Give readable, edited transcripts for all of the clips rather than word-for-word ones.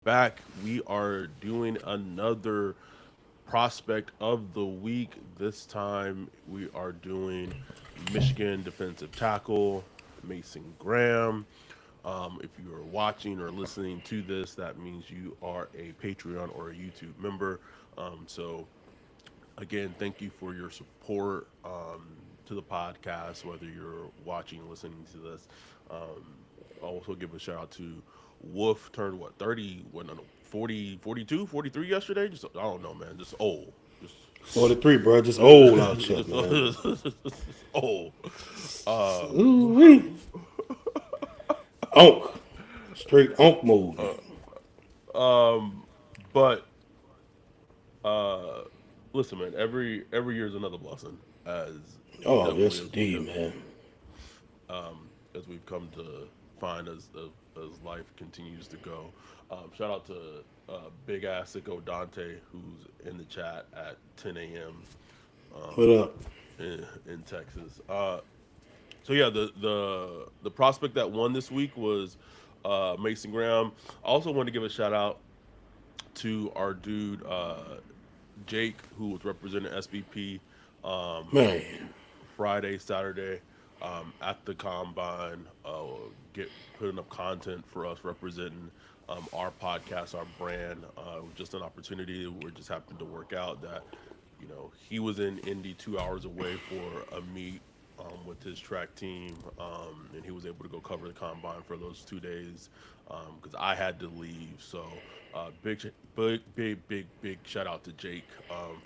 back. We are doing another prospect of the week. This time we are doing Michigan defensive tackle Mason Graham. If you are watching or listening to this, that means you are a Patreon or a YouTube member. So again, thank you for your support to the podcast, whether you're watching, listening to this. Also give a shout out to Wolf, turned what, 30, what, no, 40, 42, 43 yesterday? Just, I don't know, man. Just old. Just, 43, bro. Just old out here, just, man. just old. Uh, Ooh-wee. Onk. Straight onk mode. but uh, listen, man, every year is another blessing, as Oh, definitely yes, indeed, man. as we've come to find as life continues to go. Shout out to Big Ass Sicko Dante, who's in the chat at 10 a.m. What up? in Texas. So yeah, the prospect that won this week was Mason Graham. I also want to give a shout out to our dude Jake, who was representing SBP Man. Friday, Saturday at the combine, get putting up content for us representing our podcast, our brand. It was just an opportunity. We just happened to work out that he was in Indy 2 hours away for a meet with his track team, and he was able to go cover the combine for those 2 days because I had to leave. So big shout out to Jake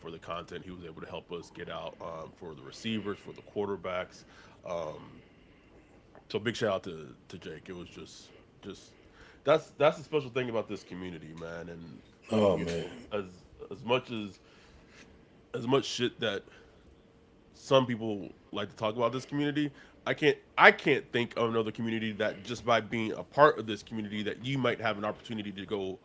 for the content he was able to help us get out for the receivers, for the quarterbacks. Um, so big shout out to Jake. It was just that's the special thing about this community, man. And Oh, you man. know, as much as much shit that some people like to talk about this community, I can't think of another community that just by being a part of this community that you might have an opportunity to go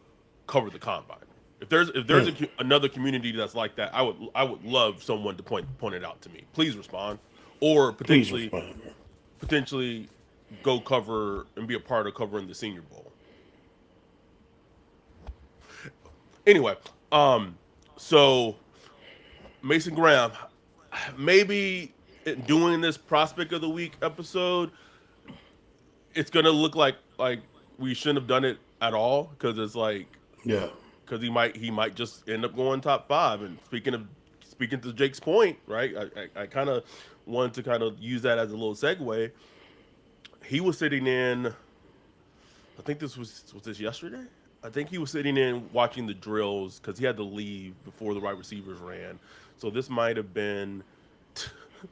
cover the combine. If there's Mm. another community that's like that, I would love someone to point it out to me. Please respond, or Please potentially respond, bro. potentially go cover and be a part of covering the Senior Bowl. Anyway, um, so Mason Graham, maybe doing this prospect of the week episode, it's gonna look like we shouldn't have done it at all because it's like Yeah. because he might just end up going top five. And speaking to Jake's point, right? I kind of wanted to kind of use that as a little segue. He was sitting in. I think this was this yesterday. I think he was sitting in watching the drills because he had to leave before the wide receivers ran. So this might have been.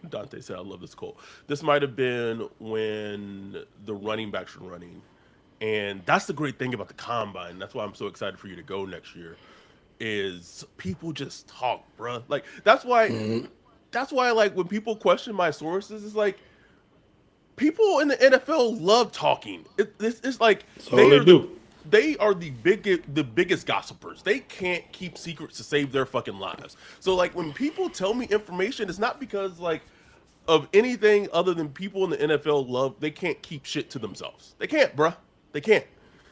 Dante said, "I love this quote." This might have been when the running backs were running, and that's the great thing about the combine. That's why I'm so excited for you to go next year. Is people just talk, bruh. Like that's why. That's why, like, when people question my sources, it's like people in the NFL love talking. It's like That's all they do. they are the biggest gossipers. They can't keep secrets to save their fucking lives. So like when people tell me information, it's not because like of anything other than people in the NFL love. They can't keep shit to themselves. They can't, bruh. They can't.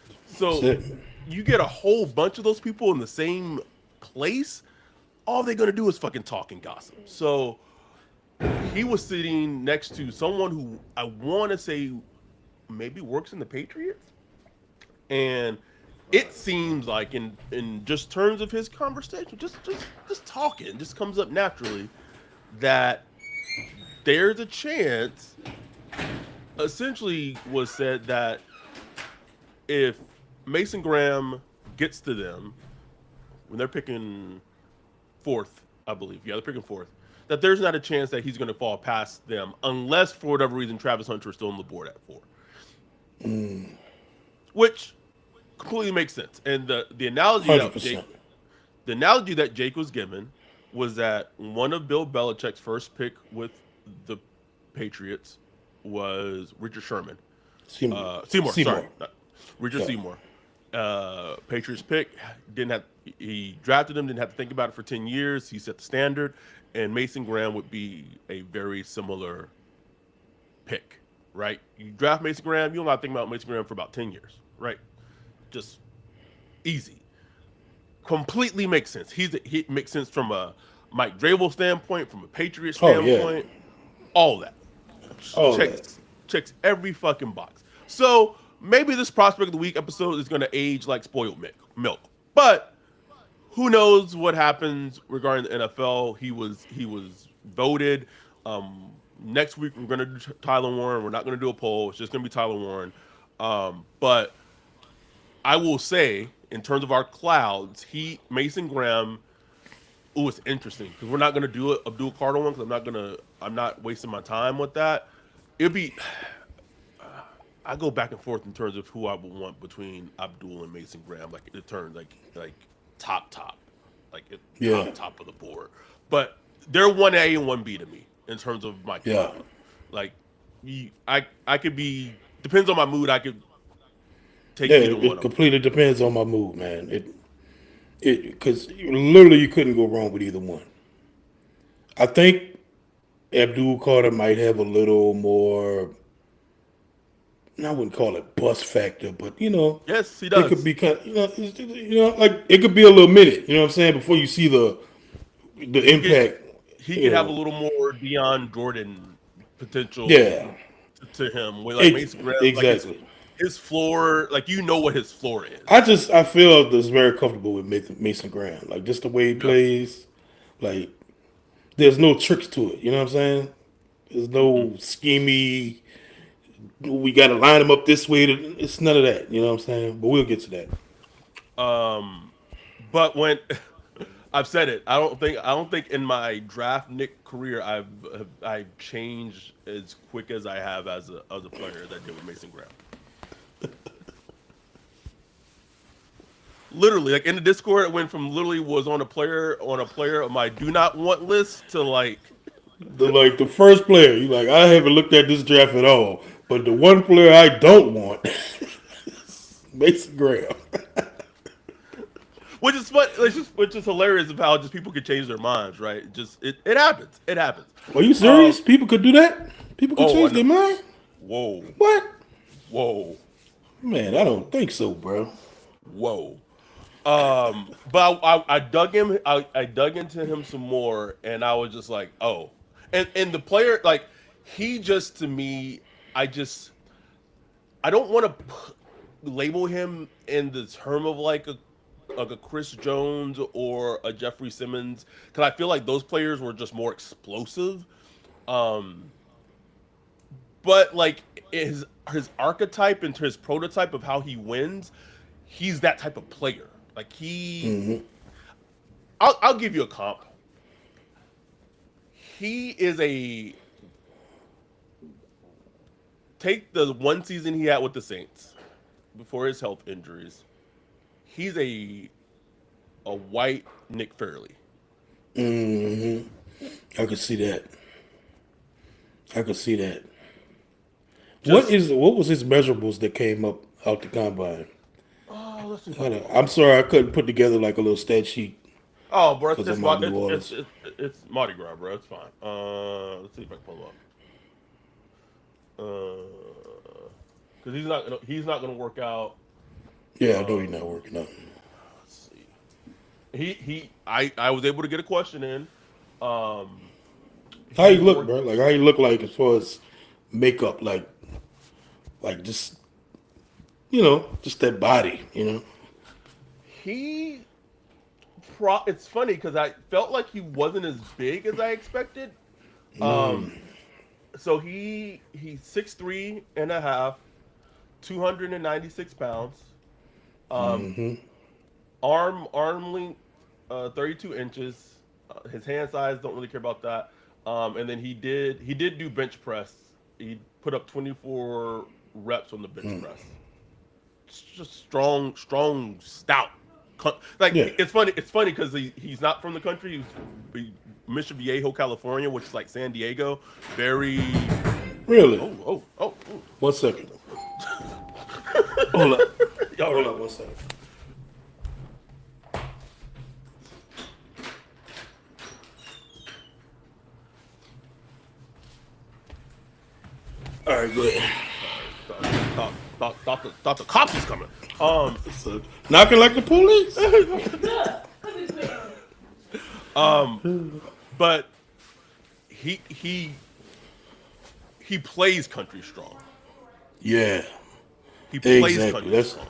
That's So it. you get a whole bunch of those people in the same place. All they're gonna do is fucking talk and gossip. So he was sitting next to someone who I want to say maybe works in the Patriots, and it seems like in just terms of his conversation, just talking, just comes up naturally that there's a chance. Essentially, was said that if Mason Graham gets to them when they're picking fourth, I believe, yeah, they're picking fourth, that there's not a chance that he's going to fall past them unless for whatever reason Travis Hunter is still on the board at four, which completely makes sense. And the analogy that Jake 100%. the analogy that Jake was given was that one of Bill Belichick's first pick with the Patriots was Richard Sherman. Seymour. Seymour, sorry, Seymour. Richard Yeah. Seymour. Patriots pick, didn't have he drafted him, didn't have to think about it for 10 years. He set the standard, and Mason Graham would be a very similar pick, right? You draft Mason Graham, you'll not think about Mason Graham for about 10 years, right? Just Easy. Completely makes sense. He makes sense from a Mike Vrabel standpoint, from a Patriot Oh yeah, standpoint, all that. all that. Checks every fucking box. So maybe this prospect of the week episode is going to age like spoiled milk. But who knows what happens regarding the NFL? He was voted. Next week we're going to do Tyler Warren. We're not going to do a poll. It's just going to be Tyler Warren. But I will say, in terms of our clouds, Mason Graham. Oh, it's interesting because we're not going to do it Abdul Carter one because I'm not wasting my time with that. It'd be I go back and forth in terms of who I would want between Abdul and Mason Graham, like in terms like top, like Yeah. top of the board. But they're 1A and 1B to me in terms of my Yeah. cloud. Like I could be depends on my mood. I could take Yeah, either one it of them. completely depends on my mood, man. It because literally you couldn't go wrong with either one. I think Abdul Carter might have a little more. I wouldn't call it bust factor, but Yes, he it could does. be kind. Like it could be a little minute. You know what I'm saying? Before you see the He could impact. he You could have a know, little more Deion Jordan potential yeah, to him. With like Mason Graham, like exactly. his floor, like what his floor is. I feel this very comfortable with Mason Graham. Like just the way he Yeah. plays. Like there's no tricks to it. You know what I'm saying? There's no schemy. We got to line him up this way. It's none of that. You know what I'm saying? But we'll get to that. But when I've said it, I don't think in my draft Nick career I've changed as quick as I have as a player that did with Mason Graham. Literally, like in the Discord, it went from literally was on a player of my do not want list to like The first player, you like, I haven't looked at this draft at all. But the one player I don't want, Mason Graham. which is fun, which is hilarious of how just people can change their minds, right? It happens. It happens. Are you serious? People could do that? People could Oh, I change know. their mind? Whoa, What? whoa, Man, I don't think so, bro. whoa. But I dug him. I dug into him some more, and I was just like, oh, and the player like he just to me, I don't want to label him in the term of like a Chris Jones or a Jeffrey Simmons because I feel like those players were just more explosive. Um, but like his archetype and his prototype of how he wins, he's that type of player. Like I'll give you a comp. He is take the one season he had with the Saints before his health injuries. He's a white Nick Fairley. I could see that. I could see that. Just What was his measurables that came up out the combine? oh, let's see if I can pull it I'm up. sorry I couldn't put together like a little stat sheet Oh, bro, because I'm out in New Orleans. it's Mardi Gras, bro. It's fine. Let's see if I can pull him up. Because he's not gonna work out. Yeah, I know he's not working out. Let's see. I was able to get a question in. Um, How he you look, worked. bro? Like how you look like as far as makeup, like just just that body, He it's funny because I felt like he wasn't as big as I expected. Um, so he's 6'3" and a half, 296 pounds. Um, arm length, 32 inches. His hand size, don't really care about that. And then he did do bench press. He put up 24 reps on the bench press. It's just strong, stout. Like Yeah. it's funny. It's funny because he's not from the country. He's Mission Viejo, California, which is like San Diego. Very. Really? Oh. 1 second. Hold up. Y'all Hold right. up 1 second. All right, go ahead. Sorry. thought the cops was coming. So, knocking like the police. But he plays country strong. Yeah, He plays exactly. country strong.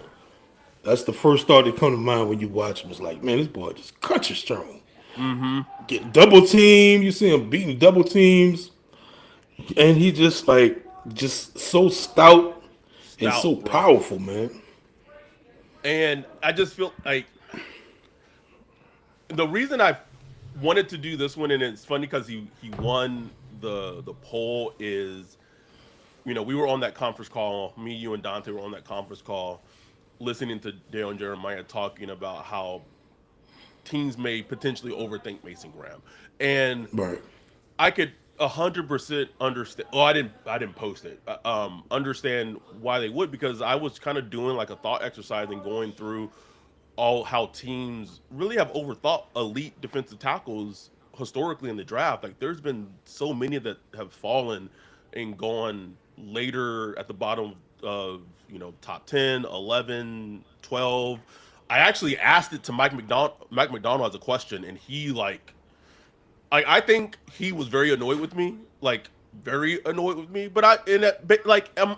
That's the first thought that come to mind when you watch him. It's like, man, this boy just country strong. Mm-hmm. Get double team. You see him beating double teams, and he just like just so stout and so Stout, bro. powerful, man. And I just feel like the reason I wanted to do this one, and it's funny because he won the poll, is we were on that conference call. Me, you, and Dante were on that conference call, listening to Dale and Jeremiah talking about how teams may potentially overthink Mason Graham, and Right. I could 100% understand. Oh, I didn't post it. Understand why they would, because I was kind of doing like a thought exercise and going through all how teams really have overthought elite defensive tackles historically in the draft. Like there's been so many that have fallen and gone later at the bottom of top 10, 11, 12. I actually asked it to Mike McDonald as a question, and he I think he was very annoyed with me, like very annoyed with me. But in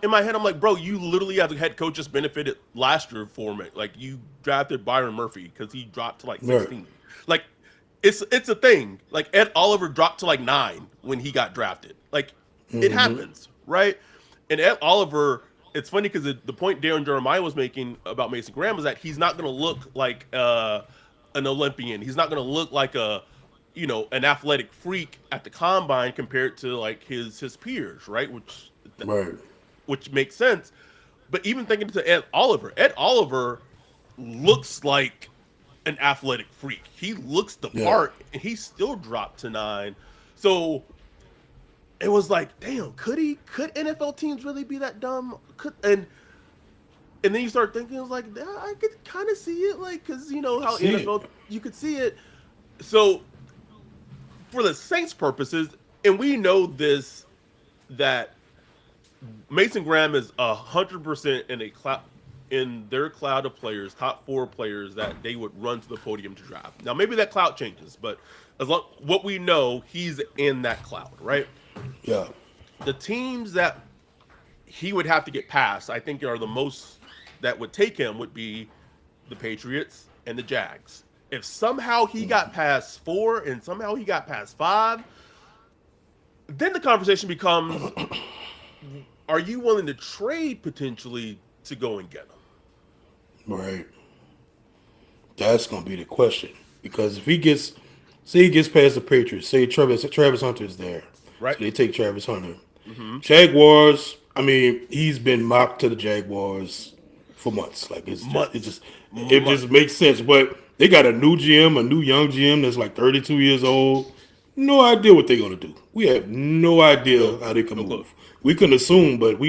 my head, I'm like, bro, you literally as a head coach just benefited last year for me. Like you drafted Byron Murphy because he dropped to like Right. 16. Like it's a thing. Like Ed Oliver dropped to like 9 when he got drafted. Like it happens, right? And Ed Oliver, it's funny because the point Darren Jeremiah was making about Mason Graham is that he's not going to look like an Olympian. He's not going to look like an athletic freak at the combine compared to like his peers, right? Right. Which makes sense. But even thinking to Ed Oliver looks like an athletic freak. He looks the Yeah. part, and he still dropped to 9. So it was like, damn, could NFL teams really be that dumb? And then you start thinking, it was like, yeah, I could kind of see it, like, because you know how See it. NFL you could see it. So for the Saints' purposes, and we know this, that Mason Graham is 100% in their cloud of players, top 4 players that they would run to the podium to draft. Now maybe that cloud changes, but what we know, he's in that cloud, right? Yeah. The teams that he would have to get past, I think, are the most that would take him would be the Patriots and the Jags. If somehow he got past 4 and somehow he got past 5, then the conversation becomes, are you willing to trade potentially to go and get him? Right. That's gonna be the question. Because if say he gets past the Patriots, say Travis Hunter is there. So Right? they take Travis Hunter. Mm-hmm. Jaguars, I mean, he's been mocked to the Jaguars for months. Like it Months. just makes sense. But they got a new GM, a new young GM that's like 32 years old. No idea what they're gonna do. We have no idea how they can No clue. move. We can assume, but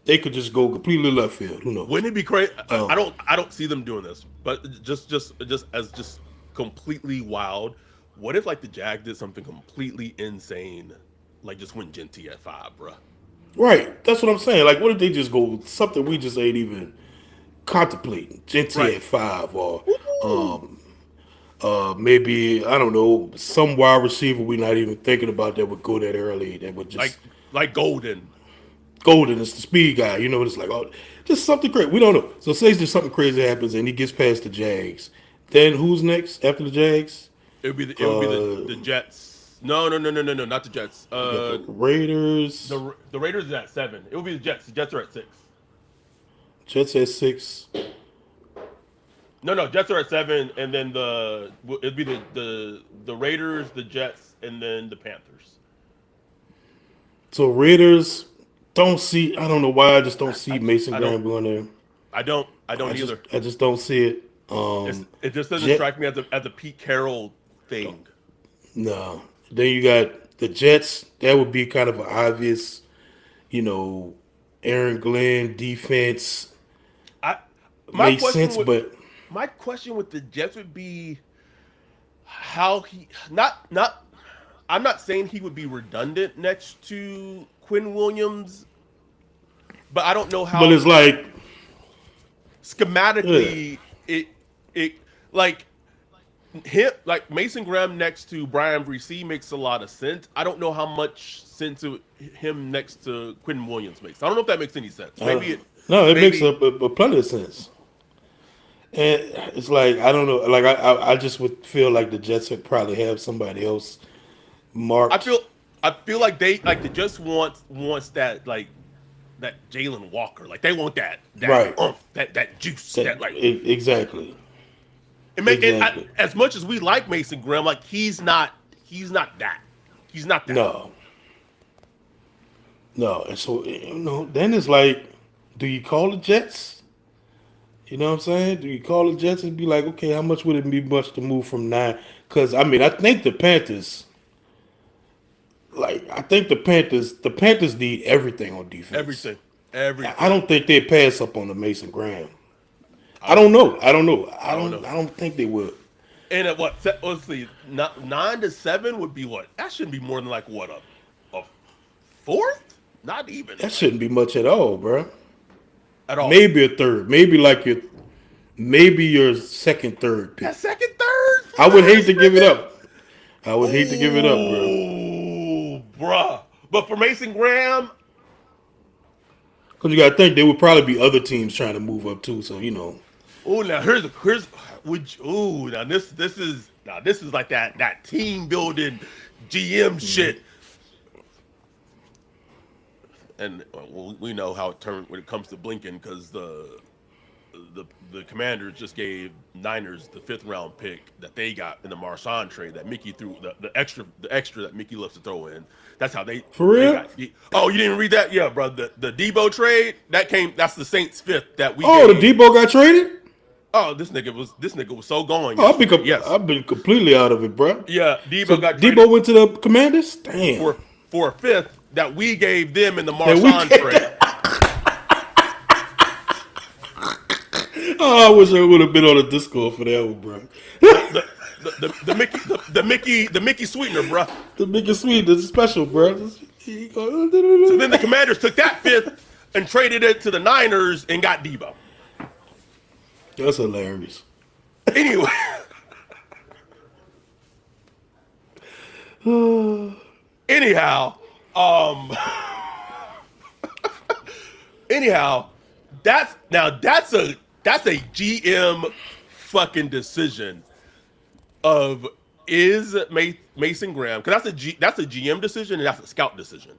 they could just go completely left field. Who knows? Wouldn't it be crazy? Um, I don't see them doing this, but just completely wild. What if like the Jag did something completely insane, like just went Genty at 5, bro? right. That's what I'm saying. Like, what if they just go something we just ain't even contemplating? Genty Right. at 5, or Woo! maybe I don't know, some wide receiver we're not even thinking about that would go that early. That would just Like Golden. Golden is the speed guy. It's like, oh, just something crazy. We don't know. So say just something crazy happens and he gets past the Jags. Then who's next after the Jags? It would be the Jets. No, not the Jets. You got the Raiders. The Raiders are at 7. It would be the Jets. The Jets are at 6. Jets at 6. No, Jets are at 7, and then it'd be the Raiders, the Jets, and then the Panthers. So Raiders don't see. I don't know why. I just don't see Mason I don't Graham going there. I don't either. I just don't see it. It just doesn't Jet, strike me as a Pete Carroll thing. no. Then you got the Jets. That would be kind of an obvious, Aaron Glenn defense I my makes question sense, would but my question with the Jets would be how he not I'm not saying he would be redundant next to Quinn Williams but I don't know But how it's like, yeah, schematically it like him like Mason Graham next to Brian Bresee makes a lot of sense. I don't know how much sense him next to Quentin Williams makes. I don't know if that makes any sense. uh, no, it makes Maybe a plenty of sense. And it's like I don't know, like I just would feel like the Jets would probably have somebody else I marked. feel I feel like they just wants that like that Jalen Walker. Like they want that Right. that juice That, that like exactly. it make it Exactly. as much as we like Mason Graham, like he's not that. He's not that. No. No. And so then it's like, do you call the Jets? You know what I'm saying? Do you call the Jets and be like, okay, how much would it be much to move from 9? Because I mean, I think the Panthers, the Panthers need everything on defense. Everything. I Everything. don't think they pass up on the Mason Graham. I I don't don't know. I don't know. I don't know. I don't think they would. And at what? Let's see. 9 to 7 would be what? That shouldn't be more than like what a fourth? Not even That like shouldn't be much at all, bro. at all. Maybe a third. Maybe your second, third pick. That second, third I from the would hate to give it Ravens? up. I would hate to give it up, bro. Ooh, bruh. But for Mason Graham, Because you got to think there would probably be other teams trying to move up too. So oh now here's now this is like that team building GM shit. And we know how it turned when it comes to Blinken because the Commanders just gave Niners the 5th round pick that they got in the Marshawn trade that Mickey threw the extra that Mickey loves to throw in. That's how for they real. got. Oh, you didn't read that? Yeah, bro. The Debo trade that came. That's the Saints 5th that we Oh, the gave. Debo got traded. Oh, this nigga was so gone Oh, yesterday. Yes, I've been completely out of it, bro. yeah. So Debo got traded Debo went to the Commanders. Damn. for a 5th that we gave them in the That we Marshawn trade. Oh, I wish I would have been on a Discord for that one, bro. The Mickey sweetener, bro. The biggest sweet is special, bro. So then the Commanders took that 5th and traded it to the Niners and got Debo. That's hilarious. Anyway, anyhow, um, anyhow, that's a GM fucking decision of is Mason Graham because that's a GM decision and that's a scout decision.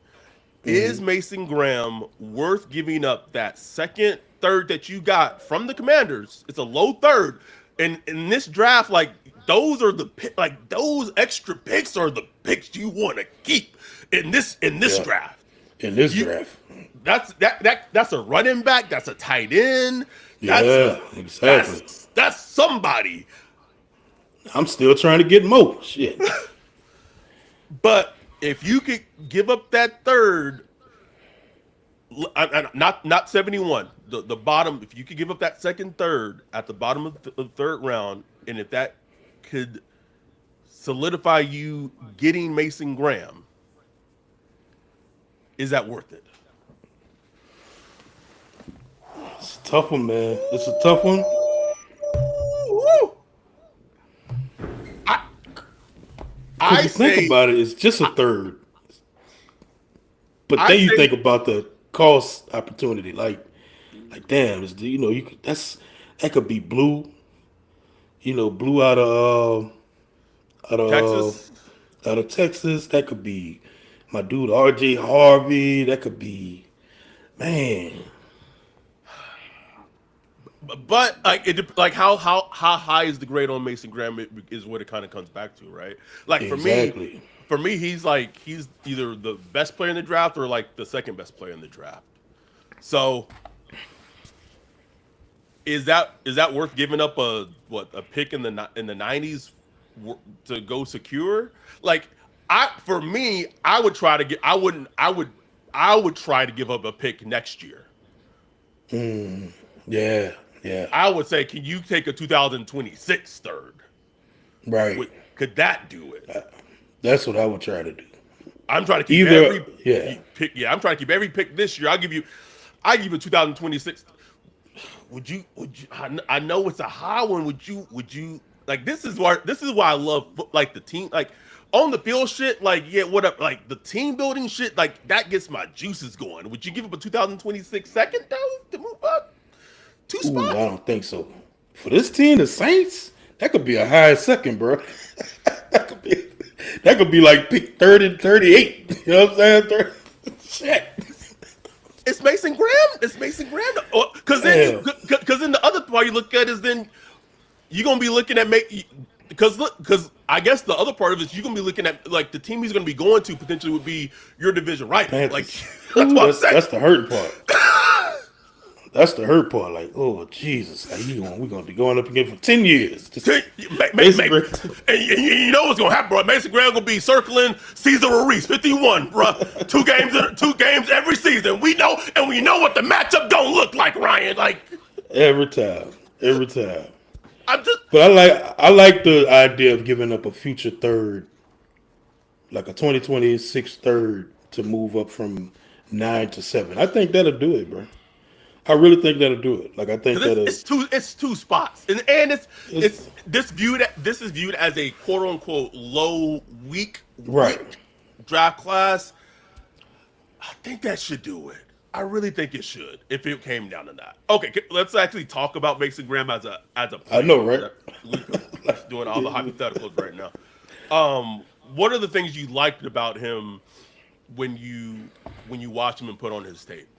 Is Mason Graham worth giving up that second, third that you got from the Commanders? It's a low third, and in this draft, like those extra picks are the picks you want to keep in this Yeah. draft. In this You draft. that's a running back. That's a tight end. Yeah, exactly. That's somebody. I'm still trying to get more. Shit. But if you could give up that third, not 71, the bottom. If you could give up that second, third at the bottom of the 3rd round, and if that could solidify you getting Mason Graham, is that worth it? It's a tough one, man. It's a tough one. Woo! I Because I you think say about it, it's just a third. But I then you say think about the cost opportunity. Like damn, that could be blue. Blue out of Texas. out of Texas. That could be my dude R.J. Harvey. That could be, man. But like how high is the grade on Mason Graham is what it kind of comes back to, right? Like Exactly. for me, he's either the best player in the draft or like the second best player in the draft. So is that worth giving up a pick in the 90s to go secure? Like for me, I would try to get I would try to give up a pick next year. Yeah. Yeah. I would say, can you take a 2026 third? Right. Could that do it? That's what I would try to do. I'm trying to keep Either, every yeah. pick. Yeah, I'm trying to keep every pick this year. I give it 2026. Would you I know it's a high one. Would you like this is why I love like the team like on the field shit like yeah what up like the team building shit like that gets my juices going. Would you give up a 2026 second though to move up two Ooh, I spots? don't think so. For this team, the Saints, that could be a high second, bro. that could be that could be like pick 30, 38. You know what I'm saying? 30, shit. It's Mason Graham. It's Mason Graham. Because then Yeah. because then the other part you look at is then you're gonna be looking at because I guess the other part of it is you're gonna be looking at like the team he's gonna be going to potentially would be your division rival. Like Panthers. that's Ooh, what I'm saying. that's the hurting part. That's the hurt part. Like, oh Jesus, like we're gonna be going up again for 10 years. Just basically, And you know what's gonna happen, bro? Mason Graham gonna be circling Cesar Reese, 51, bro. Two games every season. We know, and we know what the matchup don't look like, Ryan. Like every time, every time. I'm just But I like the idea of giving up a future third, like a 2026 third, to move up from 9 to 7. I think that'll do it, bro. I really think that'll do it. Like I think because that'll. it's two spots, and It's, it's this is viewed as a quote unquote low weak right. draft class. I think that should do it. I really think it should if it came down to that. Okay, let's actually talk about Mason Graham as a I player. know, right? We're just doing all the hypotheticals right now. What are the things you liked about him when you watch him and put on his tape?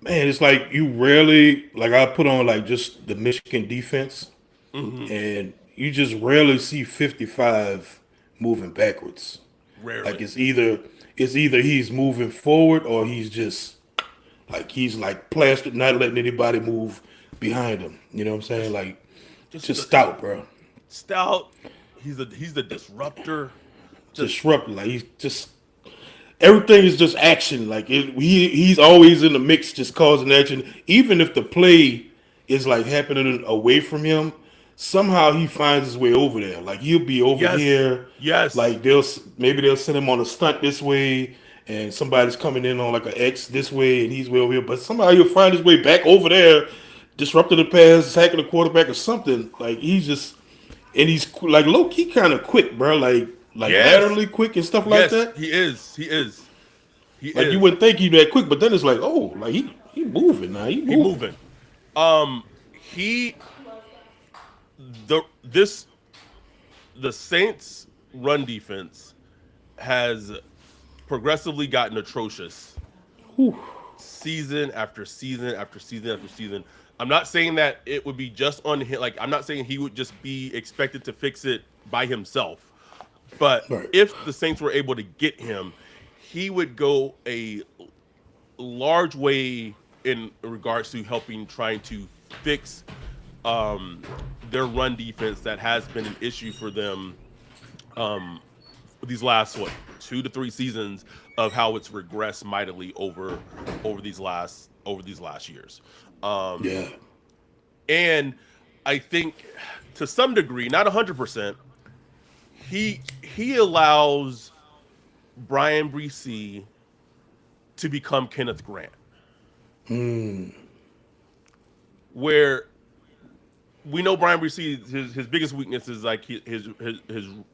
Man, it's like you rarely like I put on like just the Michigan defense, and you just rarely see 55 moving backwards. Like Rarely. it's either he's moving forward or he's just like he's like plastered, not letting anybody move behind him. You know what I'm saying? Like Just just stout, bro. stout. He's the disruptor. Just Disrupting. Like he's just everything is just action. Like he's always in the mix, just causing action. Even if the play is like happening away from him, somehow he finds his way over there. Like he'll be over yes, here. yes. Like maybe they'll send him on a stunt this way, and somebody's coming in on like an X this way, and he's way over here. But somehow he'll find his way back over there, disrupting the pass, sacking the quarterback or something. Like he's just and he's like low key kind of quick, bro. Like Yes, laterally quick and stuff like yes. that. He is. He is. He Like you is. wouldn't think he'd that quick, but then it's like, oh, like he moving now. He He moving. moving. He the this the Saints run defense has progressively gotten atrocious Whew. season after season after season after season. I'm not saying that it would be just on him. Like I'm not saying he would just be expected to fix it by himself. But Right. if the Saints were able to get him, he would go a large way in regards to helping trying to fix um, their run defense that has been an issue for them these last 2 to 3 seasons of how it's regressed mightily over these last years. Yeah. And I think to some degree, not 100%, he allows Brian Bresee to become Kenneth Grant, where we know Brian Bresee his biggest weakness is like his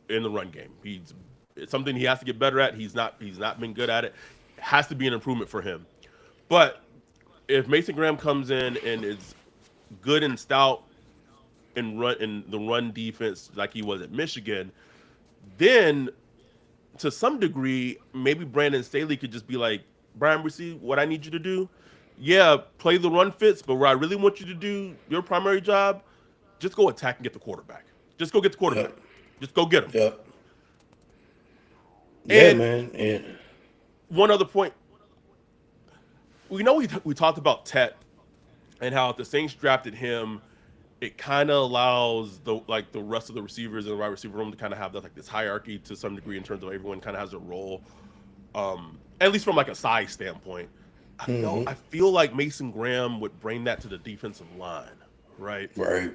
in the run game. It's something he has to get better at. He's not been good at it. Has to be an improvement for him. But if Mason Graham comes in and is good and stout in the run defense like he was at Michigan, then to some degree, maybe Brandon Staley could just be like, Brian Bresee, what I need you to do, yeah, play the run fits, but what I really want you to do, your primary job, just go attack and get the quarterback. Just go get the quarterback. Yep. Just go get him. Yep. Yeah, And man. And one other point, we know we talked about Tet and how if the Saints drafted him, it kind of allows the rest of the receivers in the wide receiver room to kind of have this hierarchy to some degree in terms of everyone kind of has a role, at least from like a size standpoint. I feel like Mason Graham would bring that to the defensive line, right? right.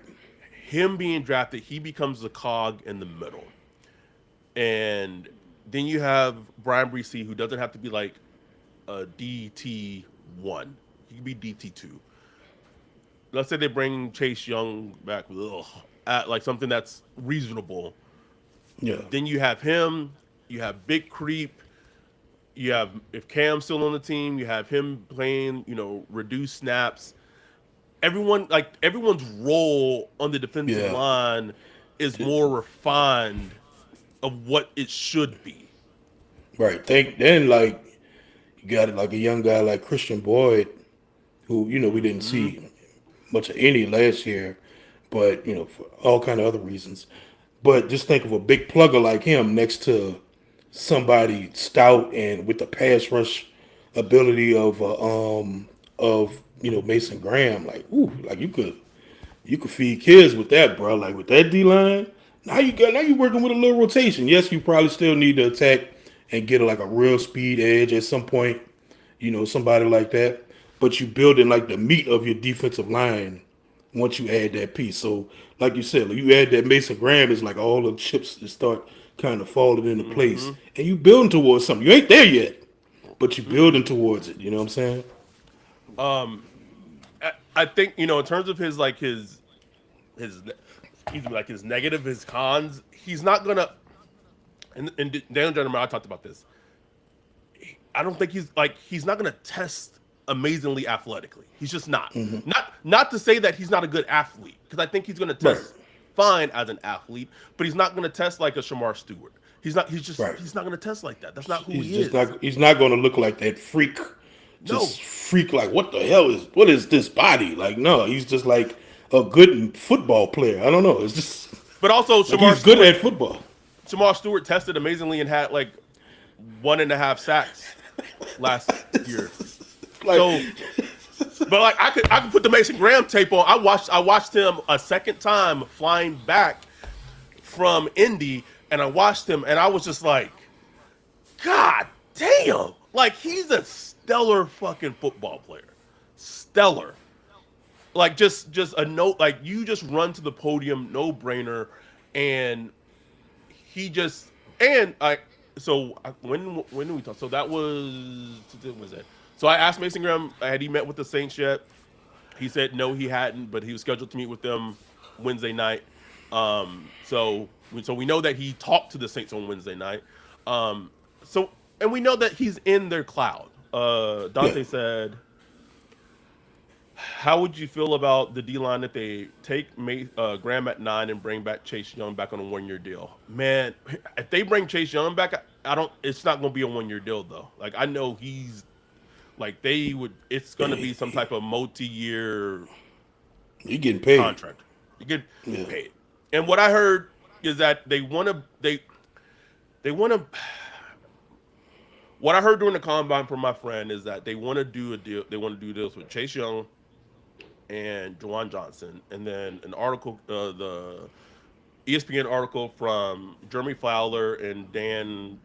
Him being drafted, he becomes the cog in the middle, and then you have Brian Bresee, who doesn't have to be like a DT1. He could be DT2. Let's say they bring Chase Young back, at like something that's reasonable. Yeah. Then you have him. You have Big Creep. You have if Cam's still on the team, you have him playing, reduced snaps. Everyone's role on the defensive Yeah. line is more refined of what it should be. Right. Then like you got like a young guy like Christian Boyd, who we didn't Mm-hmm. see much of any last year, but for all kind of other reasons. But just think of a big plugger like him next to somebody stout and with the pass rush ability of Mason Graham. Like like you could feed kids with that, bro. Like with that D line. Now you working with a little rotation. Yes, you probably still need to attack and get like a real speed edge at some point. Somebody like that. But you building like the meat of your defensive line once you add that piece. So, like you said, you add that Mason Graham, it's like all the chips that start kind of falling into place, Mm-hmm. and you building towards something. You ain't there yet, but you Mm-mm. building towards it. You know what I'm saying? I think in terms of his excuse me, like his negative, his cons. He's not gonna. And Daniel Jeremiah, I talked about this. I don't think he's not gonna test amazingly athletically. He's just not. Not to say that he's not a good athlete, because I think he's gonna Right, test fine as an athlete, but he's not gonna test like a Shamar Stewart. He's not. right. He's not gonna test like that. That's not who He's he just is. not. He's not going to look like that freak. No. Just freak. Like what is this body? Like no, he's just like a good football player. I don't know. It's just But also like he's good at football. Shamar Stewart tested amazingly and had like 1.5 sacks last year. Like So, but like I could put the Mason Graham tape on. I watched him a second time flying back from Indy, and I watched him, and I was just like, God damn! Like he's a stellar fucking football player, stellar. Like just a note. Like you just run to the podium, no brainer, and he just and I. So when did we talk? So that was that. So I asked Mason Graham, had he met with the Saints yet? He said no, he hadn't, but he was scheduled to meet with them Wednesday night. So we know that he talked to the Saints on Wednesday night. So and we know that he's in their cloud. yeah, Dante said, "How would you feel about the D line if they take Graham at 9 and bring back Chase Young back on a 1 year deal?" Man, if they bring Chase Young back, I don't. It's not going to be a 1 year deal though. Like I know he's like they would. It's going to be some type of multi-year he getting paid. contract. You get Yeah, paid. And what I heard is that they want to. What I heard during the combine from my friend is that they want to do a deal. They want to do deals with Chase Young and Juwan Johnson, and then an article, the ESPN article from Jeremy Fowler and Dan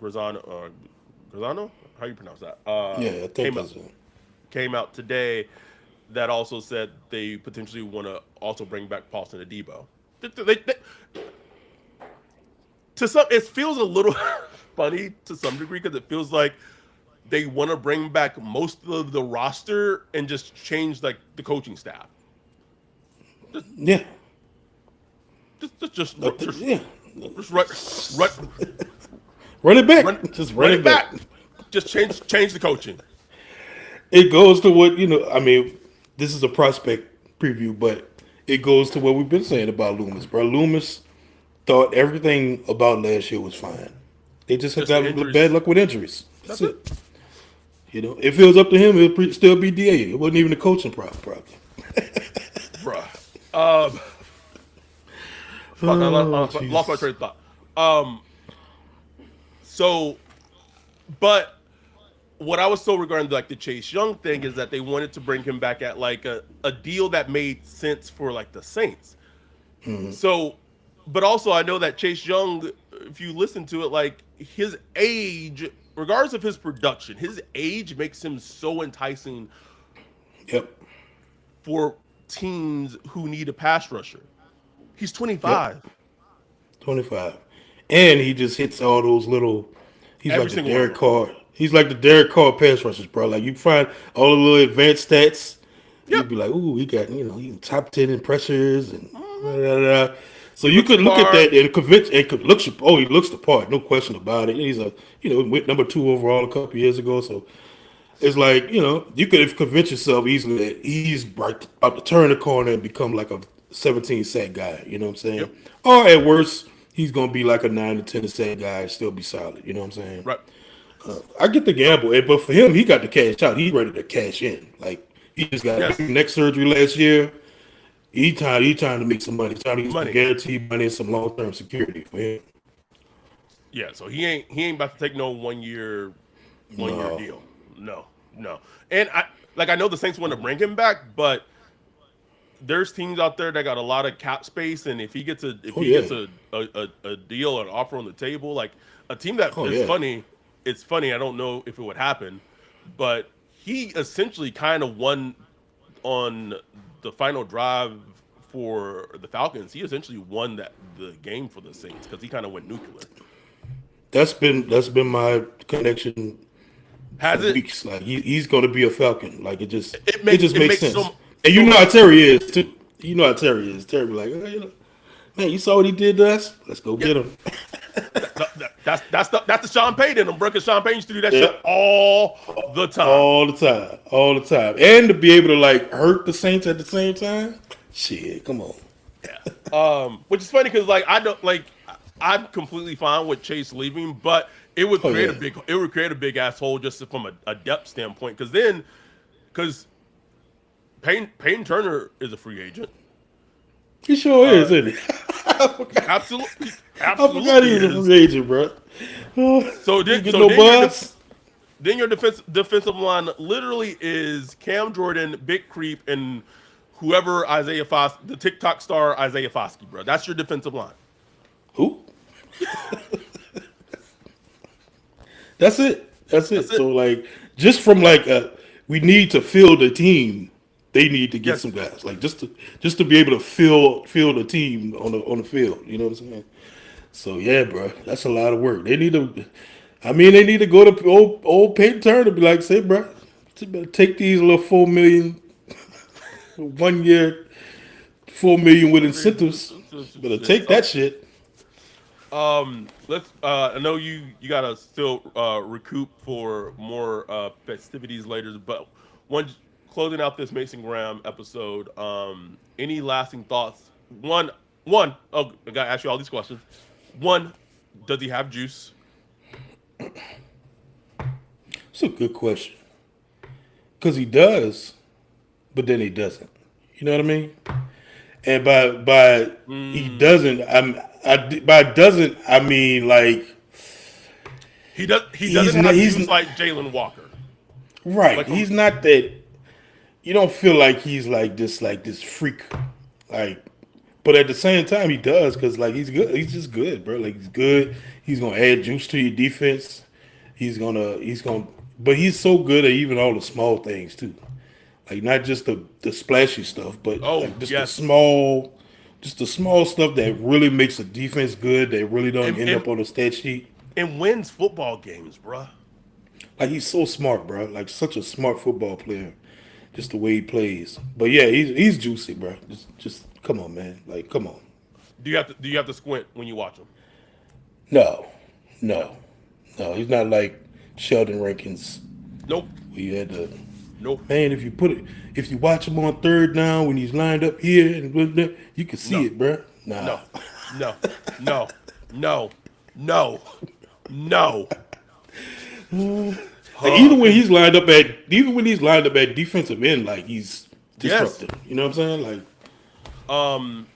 Grazano, how you pronounce that? yeah. I think Came out that's it. today that also said they potentially want to also bring back Paulson Adebo. To some, it feels a little funny to some degree because it feels like they want to bring back most of the roster and just change like the coaching staff. Yeah, Just, yeah. just run, Run it back. run, Just run run it it back. back. Just change the coaching. It goes to what I mean, this is a prospect preview, but it goes to what we've been saying about Loomis, bro. Loomis thought everything about last year was fine. They just had Just the got bad injuries. luck with injuries. That's That's it, it. If it was up to him, it'd still be DA. It wasn't even a coaching problem, probably. bruh. Um, fuck, Oh, I lost my Jesus. train of thought. So, but what I was so regarding like the Chase Young thing is that they wanted to bring him back at like a deal that made sense for like the Saints. So, but also I know that Chase Young, if you listen to it, like his age, regardless of his production, his age makes him so enticing Yep. for teams who need a pass rusher. He's Yep. 25 25. And he just hits all those little. He's every like the single one of Derek them. Carr. He's like the Derek Carr pass rushers, bro. Like you find all the little advanced stats, Yep. you'd be like, ooh, he got he top 10 in pressures and Hmm. blah, blah, blah. So He you looks the could look at part. that and convince and looks he looks the part, no question about it. He's a went number 2 overall a couple years ago, so it's like you could have convinced yourself easily that he's right about to turn the corner and become like a 17 sack guy. You know what I'm saying? Yep. Or at worst, he's gonna be like a 9 to 10 sack guy and still be solid. You know what I'm saying? Right. I get the gamble, but for him, he got the cash out. He's ready to cash in. Like he just got Yes. neck surgery last year. He trying to make some money. He's trying to get some Money. guaranteed money and some long term security for him. Yeah. So he ain't about to take no 1 year No. deal. No. No. And I know the Saints want to bring him back, but there's teams out there that got a lot of cap space, and if he gets a if Oh he yeah. gets a deal, an offer on the table, like a team that Oh is yeah. funny, it's funny. I don't know if it would happen, but he essentially kind of won on the final drive for the Falcons. He essentially won the game for the Saints because he kind of went nuclear. That's been my connection for Has it? weeks. Like he's going to be a Falcon. Like It it makes just it makes makes sense. so And you so know how much. Terry is too. You know how Terry is. Terry be like, oh, man, you saw what he did to us. Let's go Yeah, get him. that's the Sean Payton in him, bro. Because Sean Payton used to do that shit Yeah, all the time. all the time, and to be able to like hurt the Saints at the same time. Shit, come on. Yeah. Which is funny because like I don't like I'm completely fine with Chase leaving, but Oh yeah, it would create a big asshole just from a depth standpoint. Because Peyton Turner is a free agent. he sure is, Uh, isn't he? I forgot. absolutely, I forgot absolutely he was a is. free agent, bro. Oh, So he then, get so no then buzz. your defensive line literally is Cam Jordan, Big Creep, and whoever Isaiah Foskey, the TikTok star Isaiah Foskey, bro. That's your defensive line. Who? That's it. That's That's it. it. So like, just from like, we need to fill the team. They need to get Yes. some guys like just to be able to fill the team on the field. You know what I'm saying? So yeah, bro, that's a lot of work. They need to. I mean, they need to go to old Peyton Turner and be like, say, bro, you better take these little 4 million 1 year, 4 million with incentives. Better take that shit. Let's. I know you gotta still recoup for more festivities later, but one closing out this Mason Graham episode. Any lasting thoughts? One. Oh, I gotta ask you all these questions. One, does he have juice? It's a good question because he does, but then he doesn't. You know what I mean? And by he Mm, doesn't, by doesn't I mean like he does. He he's doesn't not have he's juice like Jalen Walker. right. Like from He's not that. You don't feel like he's like this freak, like. But at the same time, he does because like he's good. He's just good, bro. Like he's good. He's gonna add juice to your defense. He's gonna. But he's so good at even all the small things too. Like not just the splashy stuff, but oh like yes, just the small stuff that really makes a defense good. That really don't and end and up on the stat sheet. and wins football games, bruh. Like he's so smart, bro. Like such a smart football player. Just the way he plays. But yeah, he's juicy, bro. Just come on, man. Like come on. Do you have to squint when you watch him? No, No. no, no. He's not like Sheldon Rankins. Nope. Where you had to Nope. man. If you watch him on third down when he's lined up here and you can see No. it, bro. Nah. No, no, no, no, no, no. Like, even when he's lined up at defensive end, like he's Yes. disruptive. You know what I'm saying? Like Um,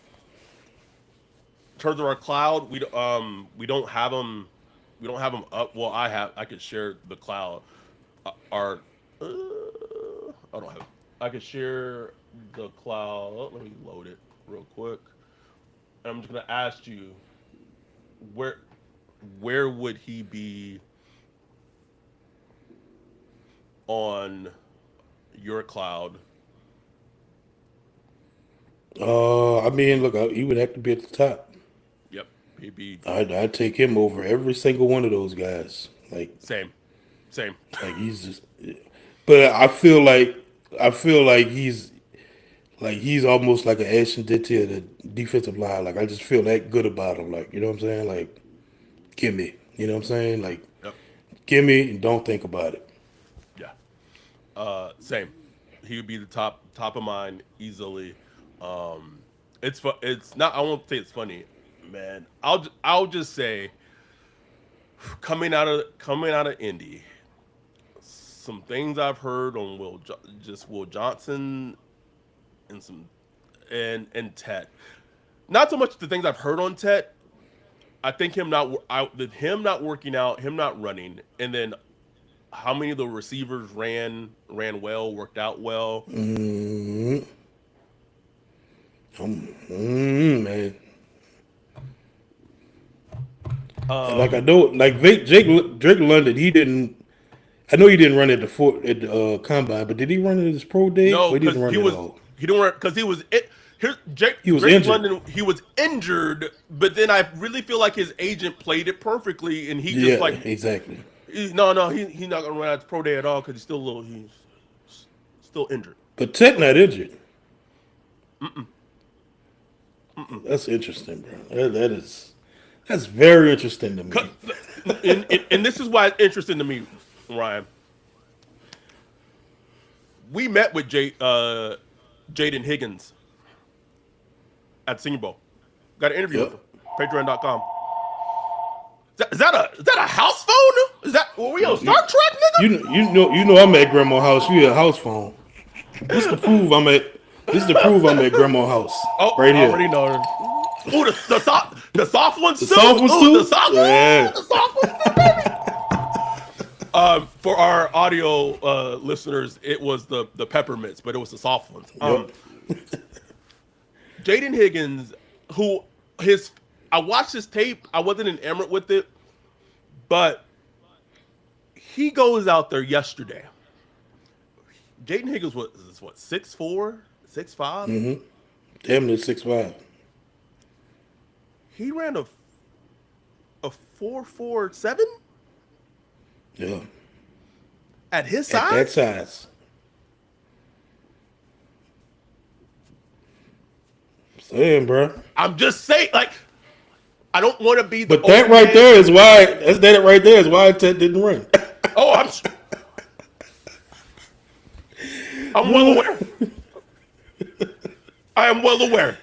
in terms of our cloud, we don't have them. We don't have them up. Well, I could share the cloud. Our I don't have. I could share the cloud. Let me load it real quick. I'm just gonna ask you where where would he be on your cloud? I mean, look, he would have to be at the top. Yep, he'd be I'd take him over every single one of those guys. Like same. Same. Like he's just, but I feel like he's almost like an Ashton Detier, the defensive line. Like I just feel that good about him. Like you know what I'm saying? Like gimme. You know what I'm saying? Like Yep. gimme and don't think about it. Yeah. Same. He would be the top of mind easily. It's not. I won't say it's funny, man. I'll just say coming out of Indy, some things I've heard on Will Johnson and some and Tet. Not so much the things I've heard on Tet. I think him not working out, him not running, and then how many of the receivers ran well, worked out well. Mm, man. And like I Um, know, like Drake London, he didn't. I know he didn't run at the combine, but did he run at his pro day? no, Or he didn't because run at all. he don't work because he was it. Here, He was Drake injured. London, he was injured, but then I really feel like his agent played it perfectly, and he just Yeah, like exactly. no, he's not gonna run out the pro day at all because he's still injured. But Tech not injured. That's interesting, bro. That's very interesting to me. 'Cause- and this is why it's interesting to me, Ryan. We met with Jaden Higgins at Senior Bowl. Got an interview with Yep. him. Patreon.com. Is that a house phone? Is that were we on Star Trek, nigga? You know I'm at grandma's house. You a house phone. This to prove I'm at. This to prove I'm at grandma's house. Oh, Right I here. already know. Ooh, the soft ones The too. soft ones Ooh, too? The soft Yeah. ones. The soft ones too, baby. For our audio listeners, it was the peppermints, but it was the soft ones. Yep. Jaden Higgins, who I watched his tape. I wasn't enamored with it, but he goes out there yesterday. Jaden Higgins was what 6'4", 6'5"? Damn near 6'5". He ran a 4.47 Yeah. at his At that size. size. Saying, bro. I'm just saying, like, I don't want to be the. But that old right man. there is why. That right there is why Ted didn't run. Oh, I'm well aware. I am well aware.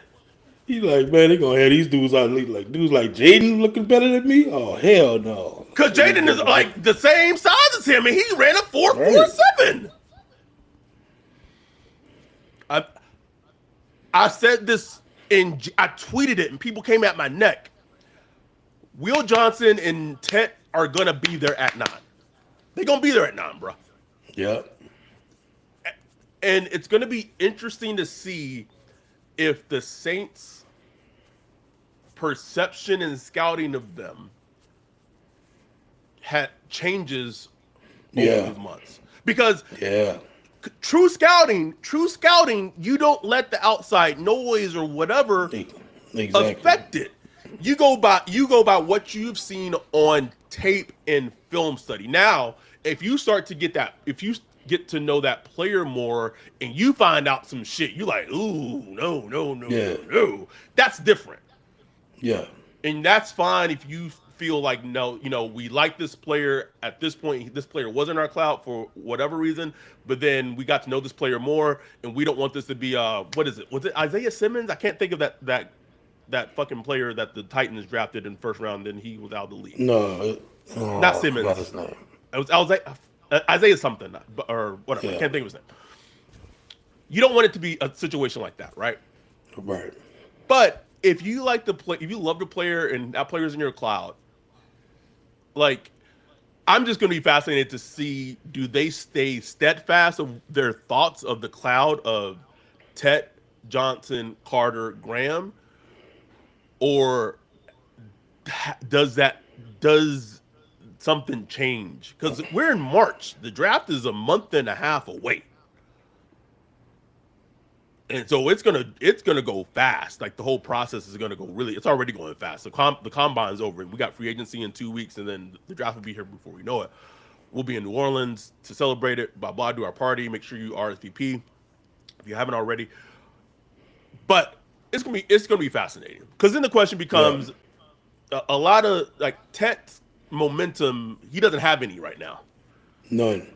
He like, man, they gonna have these dudes out like dudes like Jaden looking better than me. Oh hell no. Because Jaden is like the same size as him, and he ran a 4.47. I said this I tweeted it, and people came at my neck. Will Johnson and Tet are gonna be there at 9. They're gonna be there at 9, bro. Yeah. And it's gonna be interesting to see if the Saints' perception and scouting of them changes over the months. Because Yeah. true scouting, you don't let the outside noise or whatever Exactly. affect it. You go by what you've seen on tape and film study. Now, if you get to know that player more and you find out some shit, you like, ooh, no. That's different. Yeah. And that's fine if you feel like, no, we like this player at this point. This player wasn't our clout for whatever reason, but then we got to know this player more, and we don't want this to be what is it? Was it Isaiah Simmons? I can't think of that fucking player that the Titans drafted in the first round, then he was out of the league. No. Not Simmons. I forgot his name. It was Isaiah something or whatever. Yeah. I can't think of his name. You don't want it to be a situation like that, right? Right. But if you like the play, if you love the player and that player's in your cloud, like, I'm just going to be fascinated to see, do they stay steadfast of their thoughts of the cloud of Tet, Johnson, Carter, Graham, or does something change? Because we're in March. The draft is a month and a half away. And so it's gonna go fast. Like, the whole process is gonna go it's already going fast. The combine's over. We got free agency in 2 weeks, and then the draft will be here before we know it. We'll be in New Orleans to celebrate it. Blah blah. Do our party. Make sure you RSVP if you haven't already. But it's gonna be fascinating because then the question Yeah, becomes a lot of like Tet's momentum. He doesn't have any right now. none.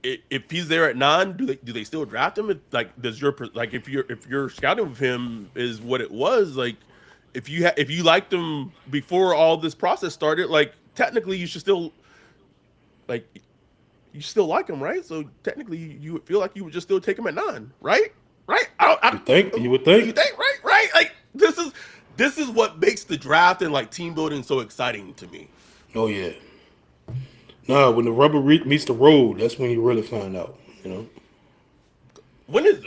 If he's there at 9, do they still draft him? Like, does your like if your scouting of him is what it was, like if you liked him before all this process started, like technically you should still like you still like him, right? So technically you would feel like you would just still take him at 9, right? Right? You think? You would You think? think right? Like this is what makes the draft and like team building so exciting to me. Oh yeah. Nah, when the rubber meets the road, that's when you really find out. You know. When is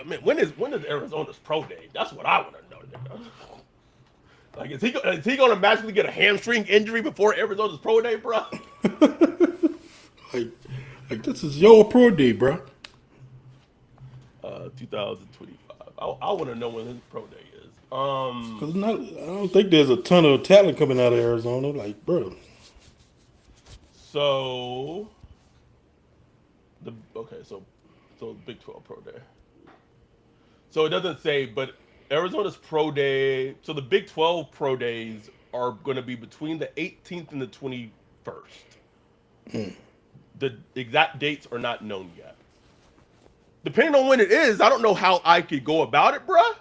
Arizona's pro day? That's what I want to know. Nigga. Like, is he gonna magically get a hamstring injury before Arizona's pro day, bro? Like, like this is your pro day, bro. 2025. I want to know when his pro day is. Cause not, I don't think there's a ton of talent coming out of Arizona. Like, bro, So so Big 12 pro day. So it doesn't say, but Arizona's pro day. So the Big 12 pro days are going to be between the 18th and the 21st. The exact dates are not known yet. Depending on when it is, I don't know how I could go about it, bruh. I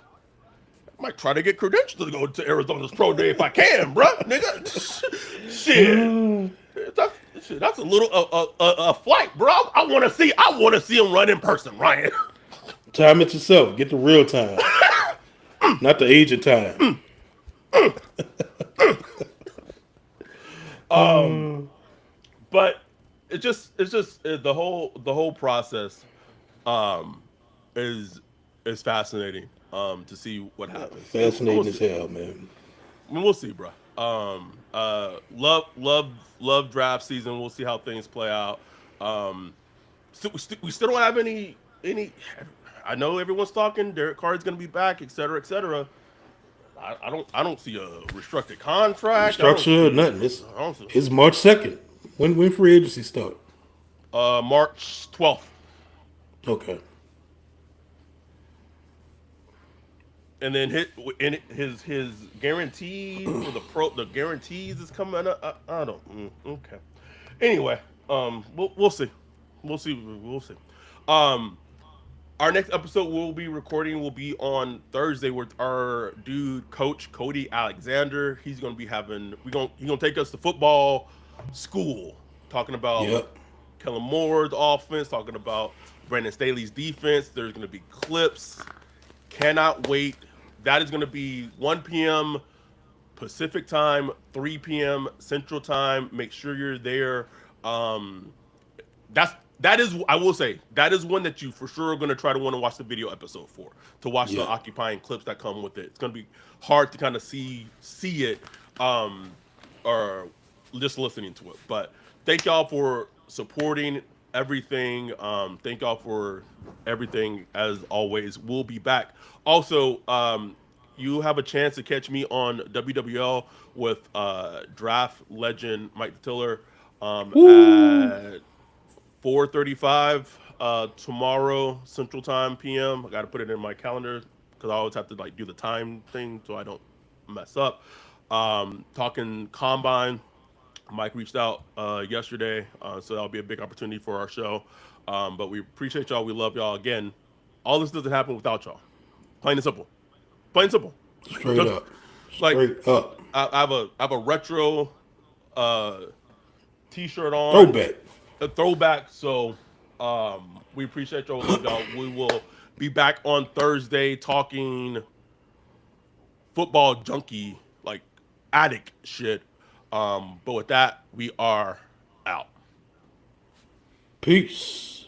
might try to get credentials to go to Arizona's pro day if I can, bruh. Nigga, shit. That's a little a flight, bro. I want to see him run in person, Ryan. time it yourself. Get the real time, not the age of time. But it's just the whole process is fascinating to see what happens. Fascinating as hell, man. I mean, we'll see, bro. Love draft season. We'll see how things play out. We still don't have any. I know everyone's talking. Derek Carr's going to be back, et cetera, et cetera. I don't see a restricted contract. Structure, nothing. I don't see, It's March 2nd. When free agency start? March 12th, Okay. and then his guarantees for the guarantees is coming up. I don't. Okay. Anyway, we'll see. We'll see. We'll see. Um, our next episode we'll be recording will be on Thursday with our dude Coach Cody Alexander. He's gonna be having he's gonna take us to football school, talking about Yep. Kellen Moore's offense, talking about Brandon Staley's defense. There's gonna be clips. Cannot wait. That is gonna be 1 p.m. Pacific time, 3 p.m. Central time. Make sure you're there. Um, that is I will say that is one that you for sure are going to try to want to watch the video episode for, to watch the Yeah. occupying clips that come with it. It's going to be hard to kind of see it or just listening to it. But thank y'all for supporting everything. Thank y'all for everything as always. We'll be back. Also, you have a chance to catch me on WWL with draft legend Mike Tiller at 4:35 tomorrow Central Time PM. I got to put it in my calendar because I always have to like do the time thing so I don't mess up. Talking combine. Mike reached out yesterday, so that'll be a big opportunity for our show. But we appreciate y'all. We love y'all. Again, all this doesn't happen without y'all. Plain and simple. Plain and simple. Straight Just up. like Straight up. I have a retro T-shirt on. Throwback. A throwback. So we appreciate y'all. Love y'all. We will be back on Thursday talking football junkie, like addict shit. But with that, we are out. Peace.